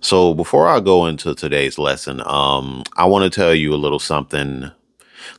So before I go into today's lesson, I want to tell you a little something,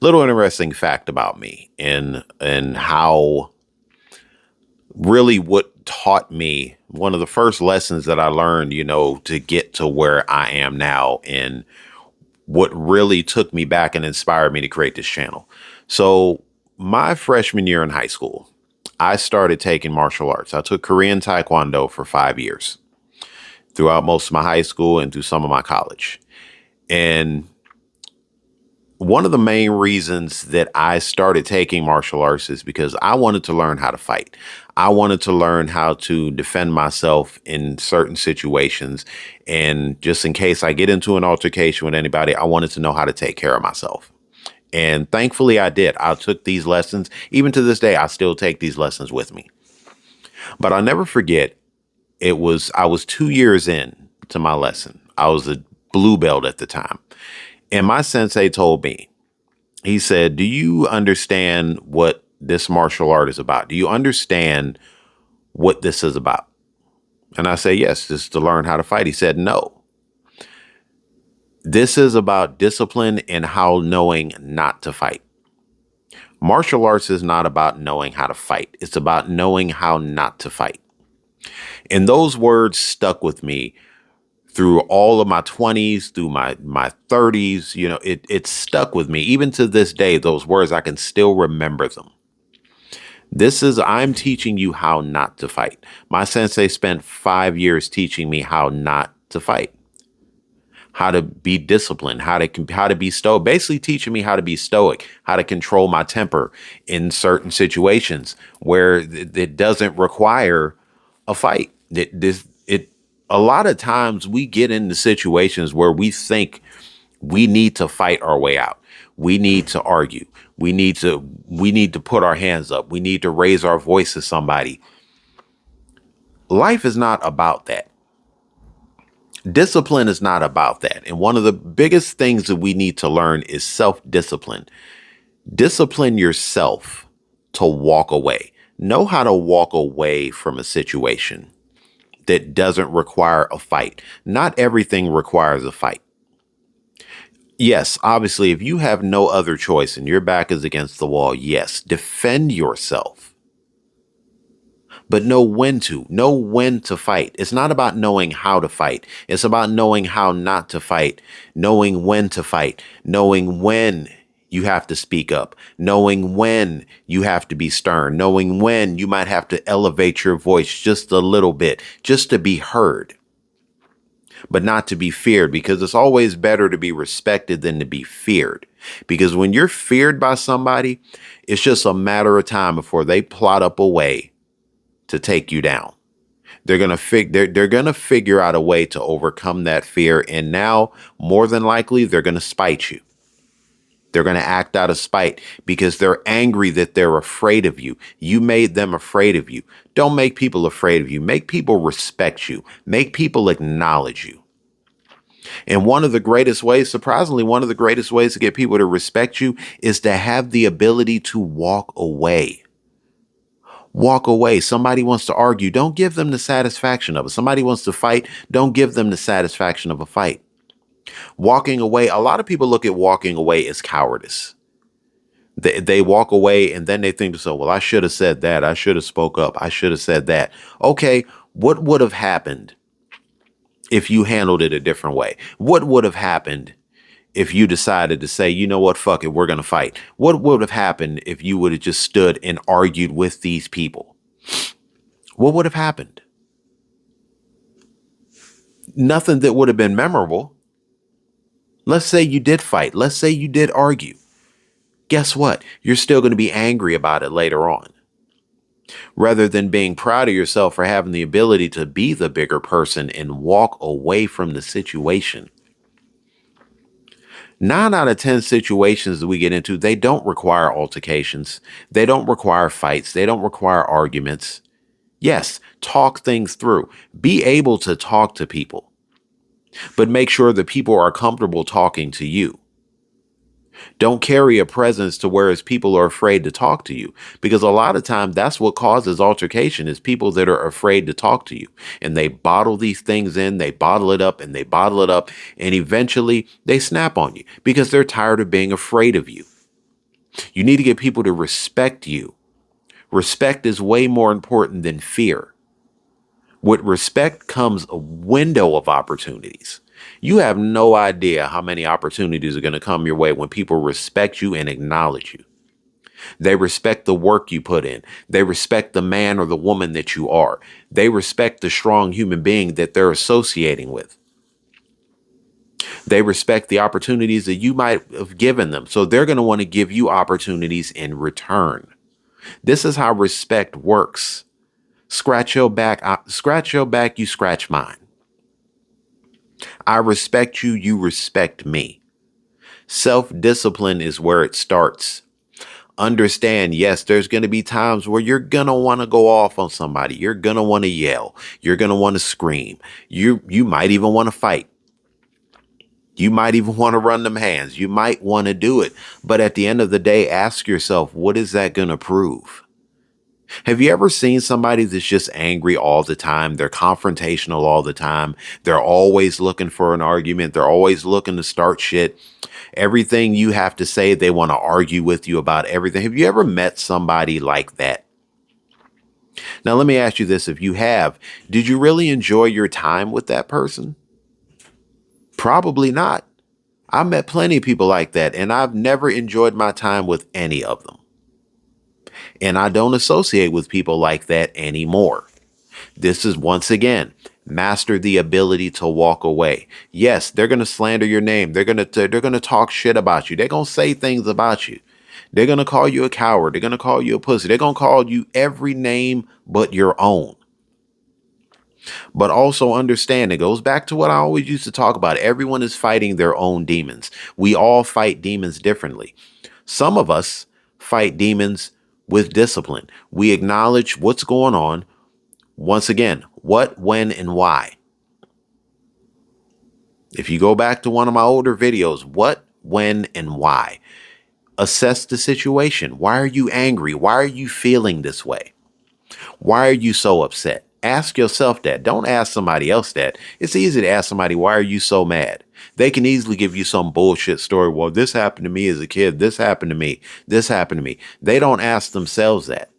little interesting fact about me and how really what taught me one of the first lessons that I learned, to get to where I am now and what really took me back and inspired me to create this channel. So my freshman year in high school, I started taking martial arts. I took Korean Taekwondo for 5 years throughout most of my high school and through some of my college. And one of the main reasons that I started taking martial arts is because I wanted to learn how to fight. I wanted to learn how to defend myself in certain situations. And just in case I get into an altercation with anybody, I wanted to know how to take care of myself. And thankfully I did. I took these lessons. Even to this day, I still take these lessons with me. But I'll never forget, I was 2 years in to my lesson. I was a blue belt at the time. And my sensei told me, he said, "Do you understand what this martial art is about? Do you understand what this is about?" And I say, "Yes, this is to learn how to fight." He said, "No, this is about discipline and how knowing not to fight. Martial arts is not about knowing how to fight. It's about knowing how not to fight." And those words stuck with me through all of my 20s, through my 30s. It stuck with me. Even to this day, those words, I can still remember them. I'm teaching you how not to fight. My sensei spent 5 years teaching me how not to fight, how to be disciplined, how to be stoic, basically teaching me how to be stoic, how to control my temper in certain situations where it doesn't require a fight. A lot of times we get into situations where we think we need to fight our way out. We need to argue. We need to put our hands up. We need to raise our voice to somebody. Life is not about that. Discipline is not about that. And one of the biggest things that we need to learn is self-discipline. Discipline yourself to walk away. Know how to walk away from a situation that doesn't require a fight. Not everything requires a fight. Yes, obviously, if you have no other choice and your back is against the wall, yes, defend yourself. But know when to fight. It's not about knowing how to fight. It's about knowing how not to fight, knowing when to fight, knowing when you have to speak up, knowing when you have to be stern, knowing when you might have to elevate your voice just a little bit, just to be heard, but not to be feared, because it's always better to be respected than to be feared. Because when you're feared by somebody, it's just a matter of time before they plot up a way to take you down. They're gonna figure out a way to overcome that fear, and now more than likely they're gonna spite you. They're going to act out of spite because they're angry that they're afraid of you. You made them afraid of you. Don't make people afraid of you. Make people respect you. Make people acknowledge you. And one of the greatest ways, surprisingly, one of the greatest ways to get people to respect you is to have the ability to walk away. Walk away. Somebody wants to argue. Don't give them the satisfaction of it. Somebody wants to fight. Don't give them the satisfaction of a fight. Walking away. A lot of people look at walking away as cowardice. They walk away and then they think to themselves, well, I should have said that. I should have spoke up. I should have said that. Okay, what would have happened if you handled it a different way? What would have happened if you decided to say, you know what, fuck it, we're going to fight? What would have happened if you would have just stood and argued with these people? What would have happened? Nothing that would have been memorable. Let's say you did fight. Let's say you did argue. Guess what? You're still going to be angry about it later on. Rather than being proud of yourself for having the ability to be the bigger person and walk away from the situation. 9 out of 10 situations that we get into, they don't require altercations. They don't require fights. They don't require arguments. Yes, talk things through. Be able to talk to people. But make sure that people are comfortable talking to you. Don't carry a presence to whereas people are afraid to talk to you, because a lot of time that's what causes altercation is people that are afraid to talk to you, and they bottle these things in, they bottle it up and they bottle it up, and eventually they snap on you because they're tired of being afraid of you. You need to get people to respect you. Respect is way more important than fear. With respect comes a window of opportunities. You have no idea how many opportunities are going to come your way when people respect you and acknowledge you. They respect the work you put in. They respect the man or the woman that you are. They respect the strong human being that they're associating with. They respect the opportunities that you might have given them. So they're going to want to give you opportunities in return. This is how respect works. Scratch your back, you scratch mine. I respect you, you respect me. Self-discipline is where it starts. Understand, yes, there's going to be times where you're going to want to go off on somebody. You're going to want to yell. You're going to want to scream. You might even want to fight. You might even want to run them hands. You might want to do it. But at the end of the day, ask yourself, what is that going to prove? Have you ever seen somebody that's just angry all the time? They're confrontational all the time. They're always looking for an argument. They're always looking to start shit. Everything you have to say, they want to argue with you about everything. Have you ever met somebody like that? Now, let me ask you this. If you have, did you really enjoy your time with that person? Probably not. I met plenty of people like that, and I've never enjoyed my time with any of them. And I don't associate with people like that anymore. This is, once again, master the ability to walk away. Yes, they're going to slander your name. They're going to talk shit about you. They're going to say things about you. They're going to call you a coward. They're going to call you a pussy. They're going to call you every name but your own. But also understand, it goes back to what I always used to talk about. Everyone is fighting their own demons. We all fight demons differently. Some of us fight demons with discipline. We acknowledge what's going on. Once again, what, when, and why. If you go back to one of my older videos, what, when, and why. Assess the situation. Why are you angry? Why are you feeling this way? Why are you so upset? Ask yourself that. Don't ask somebody else that. It's easy to ask somebody, why are you so mad? They can easily give you some bullshit story. Well, this happened to me as a kid. This happened to me. This happened to me. They don't ask themselves that.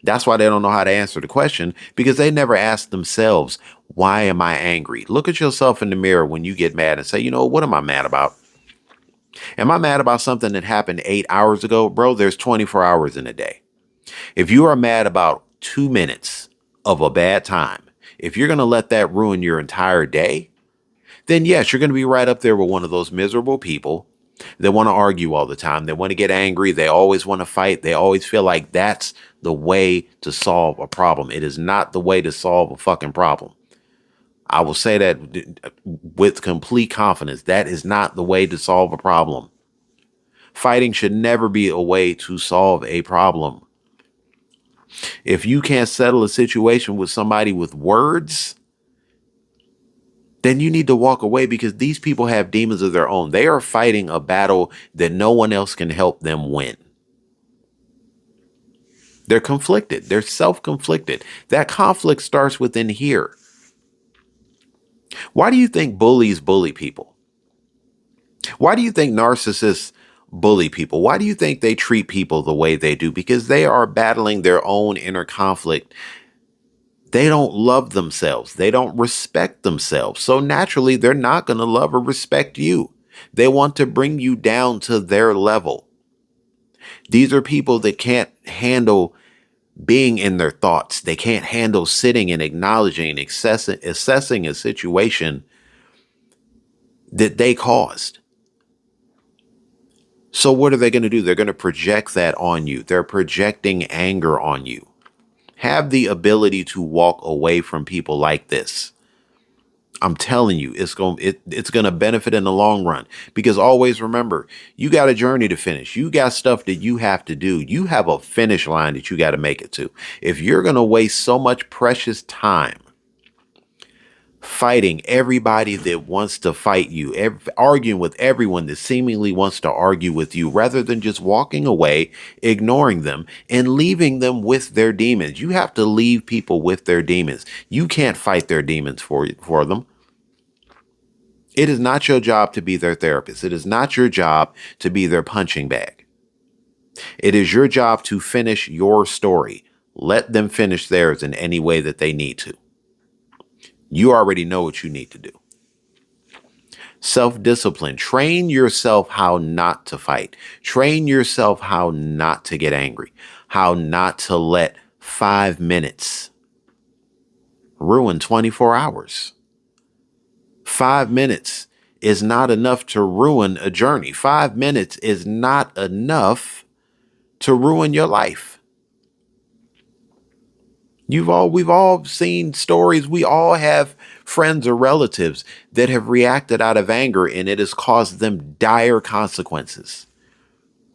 That's why they don't know how to answer the question, because they never ask themselves, why am I angry? Look at yourself in the mirror when you get mad and say, you know, what am I mad about? Am I mad about something that happened 8 hours ago? Bro, there's 24 hours in a day. If you are mad about 2 minutes of a bad time, if you're going to let that ruin your entire day, then yes, you're going to be right up there with one of those miserable people that want to argue all the time. They want to get angry. They always want to fight. They always feel like that's the way to solve a problem. It is not the way to solve a fucking problem. I will say that with complete confidence. That is not the way to solve a problem. Fighting should never be a way to solve a problem. If you can't settle a situation with somebody with words, then you need to walk away, because these people have demons of their own. They are fighting a battle that no one else can help them win. They're conflicted. They're self-conflicted. That conflict starts within here. Why do you think bullies bully people? Why do you think narcissists bully people? Why do you think they treat people the way they do? Because they are battling their own inner conflict. They don't love themselves. They don't respect themselves. So naturally, they're not going to love or respect you. They want to bring you down to their level. These are people that can't handle being in their thoughts. They can't handle sitting and acknowledging and assessing a situation that they caused. So what are they going to do? They're going to project that on you. They're projecting anger on you. Have the ability to walk away from people like this. I'm telling you, it's going to benefit in the long run, because always remember, you got a journey to finish. You got stuff that you have to do. You have a finish line that you got to make it to. If you're going to waste so much precious time fighting everybody that wants to fight you, arguing with everyone that seemingly wants to argue with you, rather than just walking away, ignoring them, and leaving them with their demons. You have to leave people with their demons. You can't fight their demons for them. It is not your job to be their therapist. It is not your job to be their punching bag. It is your job to finish your story. Let them finish theirs in any way that they need to. You already know what you need to do. Self-discipline. Train yourself how not to fight. Train yourself how not to get angry. How not to let 5 minutes ruin 24 hours. 5 minutes is not enough to ruin a journey. 5 minutes is not enough to ruin your life. We've all seen stories. We all have friends or relatives that have reacted out of anger, and it has caused them dire consequences.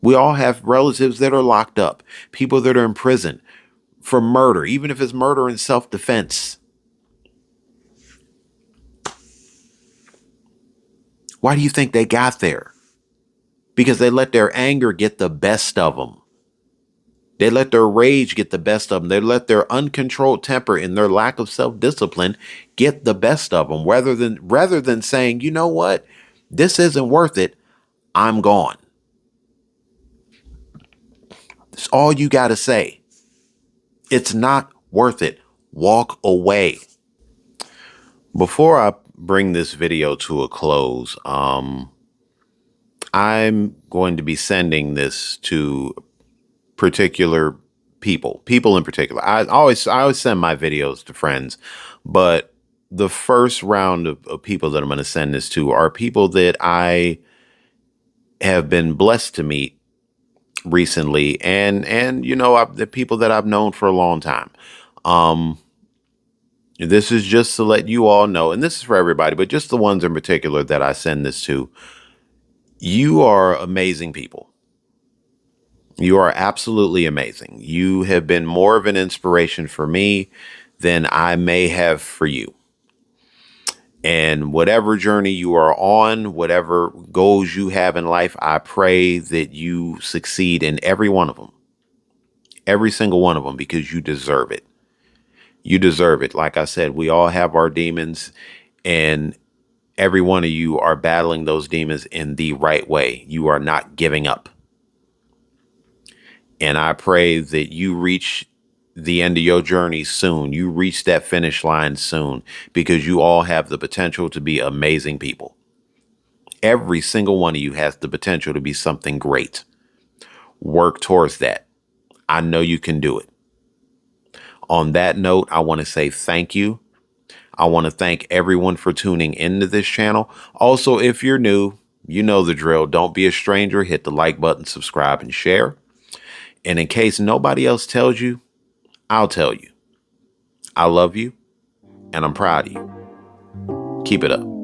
We all have relatives that are locked up, people that are in prison for murder, even if it's murder in self-defense. Why do you think they got there? Because they let their anger get the best of them. They let their rage get the best of them. They let their uncontrolled temper and their lack of self-discipline get the best of them, rather than saying, you know what, this isn't worth it, I'm gone. That's all you got to say. It's not worth it. Walk away. Before I bring this video to a close, I'm going to be sending this to particular people in particular. I always send my videos to friends, but the first round of people that I'm going to send this to are people that I have been blessed to meet recently, and you know, the people that I've known for a long time. This is just to let you all know, and this is for everybody, but just the ones in particular that I send this to. You are amazing people. You are absolutely amazing. You have been more of an inspiration for me than I may have for you. And whatever journey you are on, whatever goals you have in life, I pray that you succeed in every one of them. Every single one of them, because you deserve it. You deserve it. Like I said, we all have our demons, and every one of you are battling those demons in the right way. You are not giving up. And I pray that you reach the end of your journey soon. You reach that finish line soon, because you all have the potential to be amazing people. Every single one of you has the potential to be something great. Work towards that. I know you can do it. On that note, I want to say thank you. I want to thank everyone for tuning into this channel. Also, if you're new, you know the drill. Don't be a stranger. Hit the like button, subscribe, and share. And in case nobody else tells you, I'll tell you. I love you, and I'm proud of you. Keep it up.